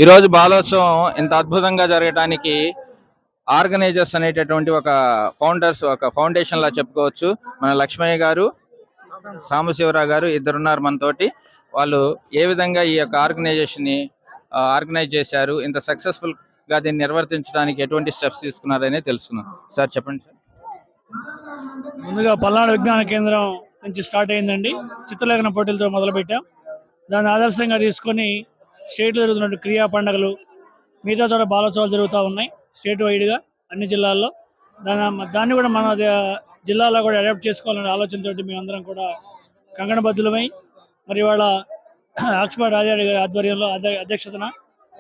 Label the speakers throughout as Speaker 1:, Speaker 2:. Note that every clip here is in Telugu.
Speaker 1: ఈరోజు బాలోత్సవం ఇంత అద్భుతంగా జరగడానికి ఆర్గనైజర్స్ అనేటటువంటి ఒక ఫౌండేషన్ లా చెప్పుకోవచ్చు. మన లక్ష్మయ్య గారు, సాంబశివరావు గారు ఇద్దరున్నారు మనతోటి. వాళ్ళు ఏ విధంగా ఈ యొక్క ఆర్గనైజేషన్ ని ఆర్గనైజ్ చేశారు, ఇంత సక్సెస్ఫుల్ గా దీన్ని నిర్వర్తించడానికి ఎటువంటి స్టెప్స్ తీసుకున్నారనే తెలుసుకున్నాం. సార్ చెప్పండి సార్.
Speaker 2: ముందుగా పల్నాడు విజ్ఞాన కేంద్రం నుంచి స్టార్ట్ అయిందండి. చిత్రలేఖన పోటీలతో మొదలుపెట్టాం. దాన్ని ఆదర్శంగా తీసుకొని స్టేట్లో జరుగుతున్న క్రియా పండుగలు, మిగతా చోట బాలోత్సవాలు జరుగుతూ ఉన్నాయి స్టేట్ వైడ్గా అన్ని జిల్లాల్లో. దాన్ని కూడా మన జిల్లాలో కూడా అడాప్ట్ చేసుకోవాలనే ఆలోచనతో మేమందరం కూడా కంకణబద్ధులమై మరి ఇవాళ ఆక్స్ఫర్డ్ రాజారెడ్డి గారి ఆధ్వర్యంలో అధ్యక్షతన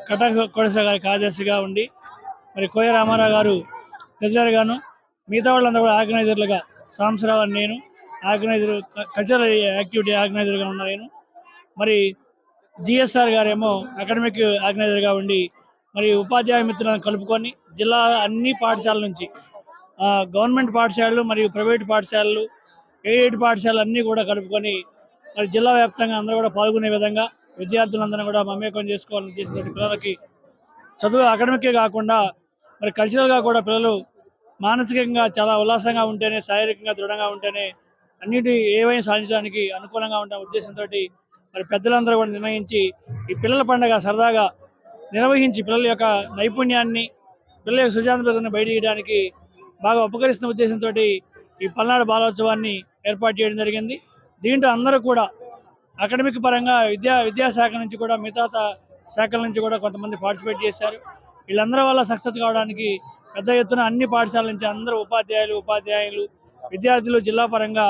Speaker 2: కటక్ కోటేశ్వర గారి కార్యదర్శిగా ఉండి మరి కోయ రామారావు గారు ట్రెజరర్గాను, మిగతా వాళ్ళందరూ కూడా ఆర్గనైజర్లుగా, సాంబశివరావు అని నేను ఆర్గనైజర్, కల్చరల్ యాక్టివిటీ ఆర్గనైజర్గా ఉన్నా నేను. మరి జిఎస్ఆర్ గారేమో అకాడమిక్ ఆర్గనైజర్గా ఉండి మరి ఉపాధ్యాయ మిత్రులను కలుపుకొని జిల్లా అన్ని పాఠశాలల నుంచి గవర్నమెంట్ పాఠశాలలు మరియు ప్రైవేట్ పాఠశాలలు, ఎయిడెడ్ పాఠశాలలు అన్నీ కూడా కలుపుకొని మరి జిల్లా వ్యాప్తంగా అందరూ కూడా పాల్గొనే విధంగా విద్యార్థులందరూ కూడా మమేకం చేసుకోవాలని ఉద్దేశించిన పిల్లలకి చదువు అకాడమికే కాకుండా మరి కల్చరల్గా కూడా పిల్లలు మానసికంగా చాలా ఉల్లాసంగా ఉంటేనే, శారీరకంగా దృఢంగా ఉంటేనే అన్నిటి ఏవైనా సాధించడానికి అనుకూలంగా ఉంటాం ఉద్దేశంతో మరి పెద్దలందరూ కూడా నిర్ణయించి ఈ పిల్లల పండుగ సరదాగా నిర్వహించి పిల్లల యొక్క నైపుణ్యాన్ని, పిల్లల యొక్క సృజనాత్మకతను బయటేయడానికి బాగా ఉపకరిస్తున్న ఉద్దేశంతో ఈ పల్నాడు బాలోత్సవాన్ని ఏర్పాటు చేయడం జరిగింది. దీంట్లో అందరూ కూడా అకాడమిక్ పరంగా విద్యాశాఖ నుంచి కూడా మిగతా శాఖల నుంచి కూడా కొంతమంది పార్టిసిపేట్ చేశారు. వీళ్ళందరి వల్ల సక్సెస్ కావడానికి పెద్ద ఎత్తున అన్ని పాఠశాలల నుంచి అందరూ ఉపాధ్యాయులు, విద్యార్థులు జిల్లా పరంగా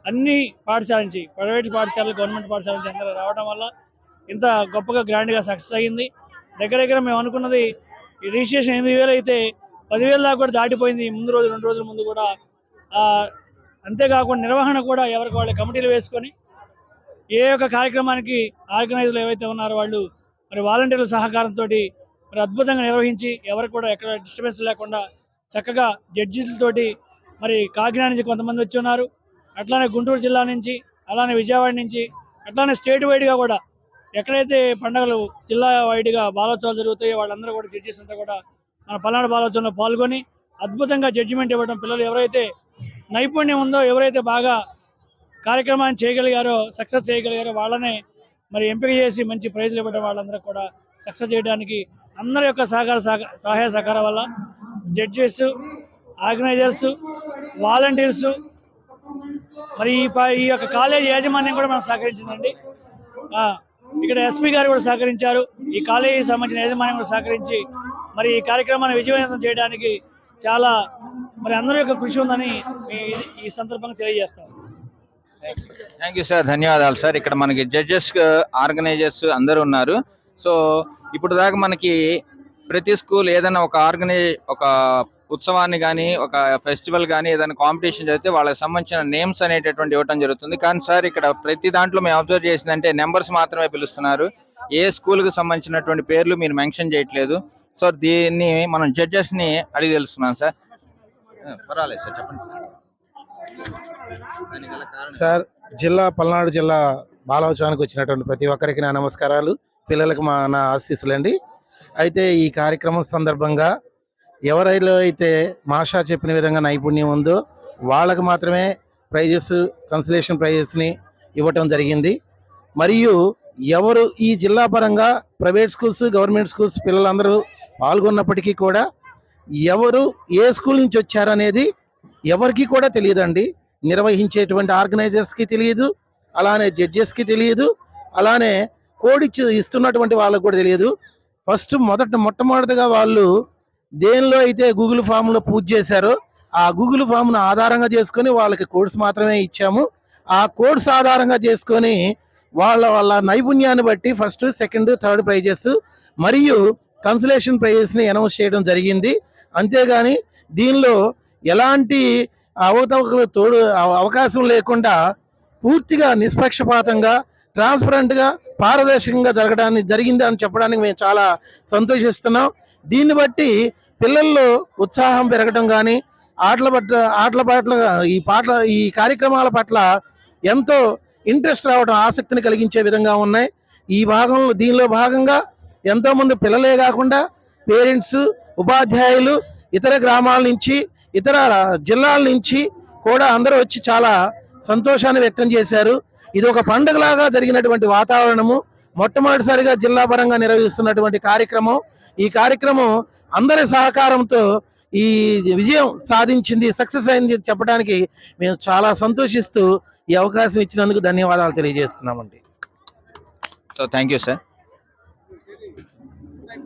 Speaker 2: అన్ని పాఠశాల నుంచి, ప్రైవేట్ పాఠశాలలు, గవర్నమెంట్ పాఠశాల నుంచి అందరూ రావడం వల్ల ఇంత గొప్పగా గ్రాండ్గా సక్సెస్ అయ్యింది. దగ్గర మేము అనుకున్నది ఈ రిజిస్ట్రేషన్ 8,000 అయితే 10,000 దాకా కూడా దాటిపోయింది. ముందు రోజు 2 రోజుల ముందు కూడా. అంతేకాకుండా నిర్వహణ కూడా ఎవరికి వాళ్ళ కమిటీలు వేసుకొని ఏ యొక్క కార్యక్రమానికి ఆర్గనైజర్లు ఏవైతే ఉన్నారో వాళ్ళు మరి వాలంటీర్ల సహకారంతో మరి అద్భుతంగా నిర్వహించి ఎవరికి కూడా ఎక్కడ డిస్టర్బెన్స్ లేకుండా చక్కగా జడ్జీలతోటి మరి కాకినాడ నుంచి కొంతమంది వచ్చి ఉన్నారు, అట్లానే గుంటూరు జిల్లా నుంచి, అలానే విజయవాడ నుంచి, అట్లానే స్టేట్ వైడ్గా కూడా ఎక్కడైతే పండుగలు జిల్లా వైడ్గా బాలోత్సవాలు జరుగుతాయో వాళ్ళందరూ కూడా జడ్జెస్ అంతా కూడా మన పల్నాడు బాలోత్సవంలో పాల్గొని అద్భుతంగా జడ్జిమెంట్ ఇవ్వడం, పిల్లలు ఎవరైతే నైపుణ్యం ఉందో, ఎవరైతే బాగా కార్యక్రమాన్ని చేయగలిగారో, సక్సెస్ చేయగలిగారో వాళ్ళనే మరి ఎంపిక చేసి మంచి ప్రైజ్లు ఇవ్వడం, వాళ్ళందరూ కూడా సక్సెస్ చేయడానికి అందరి యొక్క సహాయ సహకారం వల్ల జడ్జెస్, ఆర్గనైజర్స్, వాలంటీర్స్ మరి ఈ యొక్క కాలేజ్ యాజమాన్యం కూడా మనం సహకరించిందండి. ఇక్కడ ఎస్పీ గారు కూడా సహకరించారు. ఈ కాలేజీకి సంబంధించిన యాజమాన్యం కూడా సహకరించి మరి ఈ కార్యక్రమాన్ని విజయవంతం చేయడానికి చాలా మరి అందరి యొక్క కృషి ఉందని ఈ సందర్భంగా తెలియజేస్తాం.
Speaker 1: థ్యాంక్ యూ సార్, ధన్యవాదాలు సార్. ఇక్కడ మనకి జడ్జెస్, ఆర్గనైజర్స్ అందరూ ఉన్నారు. సో ఇప్పుడు దాకా మనకి ప్రతి స్కూల్ ఏదైనా ఒక ఉత్సవాన్ని కానీ, ఒక ఫెస్టివల్ కానీ, ఏదైనా కాంపిటీషన్ జరిగితే వాళ్ళకి సంబంధించిన నేమ్స్ అనేటటువంటి ఇవ్వడం జరుగుతుంది. కానీ సార్ ఇక్కడ ప్రతి దాంట్లో మేము అబ్జర్వ్ చేసిందంటే నెంబర్స్ మాత్రమే పిలుస్తున్నారు. ఏ స్కూల్కి సంబంధించినటువంటి పేర్లు మీరు మెన్షన్ చేయట్లేదు. సో దీన్ని మనం జడ్జెస్ని అడిగి తెలుసుకున్నాం సార్. పర్వాలేదు సార్, చెప్పండి
Speaker 3: సార్. పల్నాడు జిల్లా బాలోత్సవానికి వచ్చినటువంటి ప్రతి ఒక్కరికి నా నమస్కారాలు, పిల్లలకు నా ఆశీస్సులండి. అయితే ఈ కార్యక్రమం సందర్భంగా ఎవరైనా అయితే మాషా చెప్పిన విధంగా నైపుణ్యం ఉందో వాళ్ళకు మాత్రమే ప్రైజెస్, కన్సలేషన్ ప్రైజెస్ని ఇవ్వటం జరిగింది. మరియు ఎవరు ఈ జిల్లా పరంగా ప్రైవేట్ స్కూల్స్, గవర్నమెంట్ స్కూల్స్ పిల్లలందరూ పాల్గొన్నప్పటికీ కూడా ఎవరు ఏ స్కూల్ నుంచి వచ్చారనేది ఎవరికి కూడా తెలియదండి. నిర్వహించేటువంటి ఆర్గనైజర్స్కి తెలియదు, అలానే జడ్జెస్కి తెలియదు, అలానే కోడ్ ఇస్తున్నటువంటి వాళ్ళకు కూడా తెలియదు. మొట్టమొదటిగా వాళ్ళు దేనిలో అయితే గూగుల్ ఫామ్లో పూజ చేశారో ఆ గూగుల్ ఫామ్ను ఆధారంగా చేసుకొని వాళ్ళకి కోడ్స్ మాత్రమే ఇచ్చాము. ఆ కోడ్స్ ఆధారంగా చేసుకొని వాళ్ళ నైపుణ్యాన్ని బట్టి ఫస్ట్, సెకండ్, థర్డ్ ప్రైజెస్ మరియు కన్సలేషన్ ప్రైజెస్ని అనౌన్స్ చేయడం జరిగింది. అంతేగాని దీనిలో ఎలాంటి అవకాశం లేకుండా పూర్తిగా నిష్పక్షపాతంగా, ట్రాన్స్పరెంట్గా, పారదర్శకంగా జరిగింది అని చెప్పడానికి మేము చాలా సంతోషిస్తున్నాం. దీన్ని బట్టి పిల్లల్లో ఉత్సాహం పెరగడం కానీ, ఆటల పట్ల, ఈ కార్యక్రమాల పట్ల ఎంతో ఇంట్రెస్ట్ రావడం, ఆసక్తిని కలిగించే విధంగా ఉన్నాయి. దీనిలో భాగంగా ఎంతోమంది పిల్లలే కాకుండా పేరెంట్స్, ఉపాధ్యాయులు, ఇతర గ్రామాల నుంచి, ఇతర జిల్లాల నుంచి కూడా అందరూ వచ్చి చాలా సంతోషాన్ని వ్యక్తం చేశారు. ఇది ఒక పండుగలాగా జరిగినటువంటి వాతావరణము. మొట్టమొదటిసారిగా జిల్లా పరంగా నిర్వహిస్తున్నటువంటి కార్యక్రమం. ఈ కార్యక్రమం అందరి సహకారంతో ఈ విజయం సాధించింది, సక్సెస్ అయింది చెప్పడానికి మేము చాలా సంతోషిస్తూ ఈ అవకాశం ఇచ్చినందుకు ధన్యవాదాలు తెలియజేస్తున్నామండి.
Speaker 1: So thank you sir.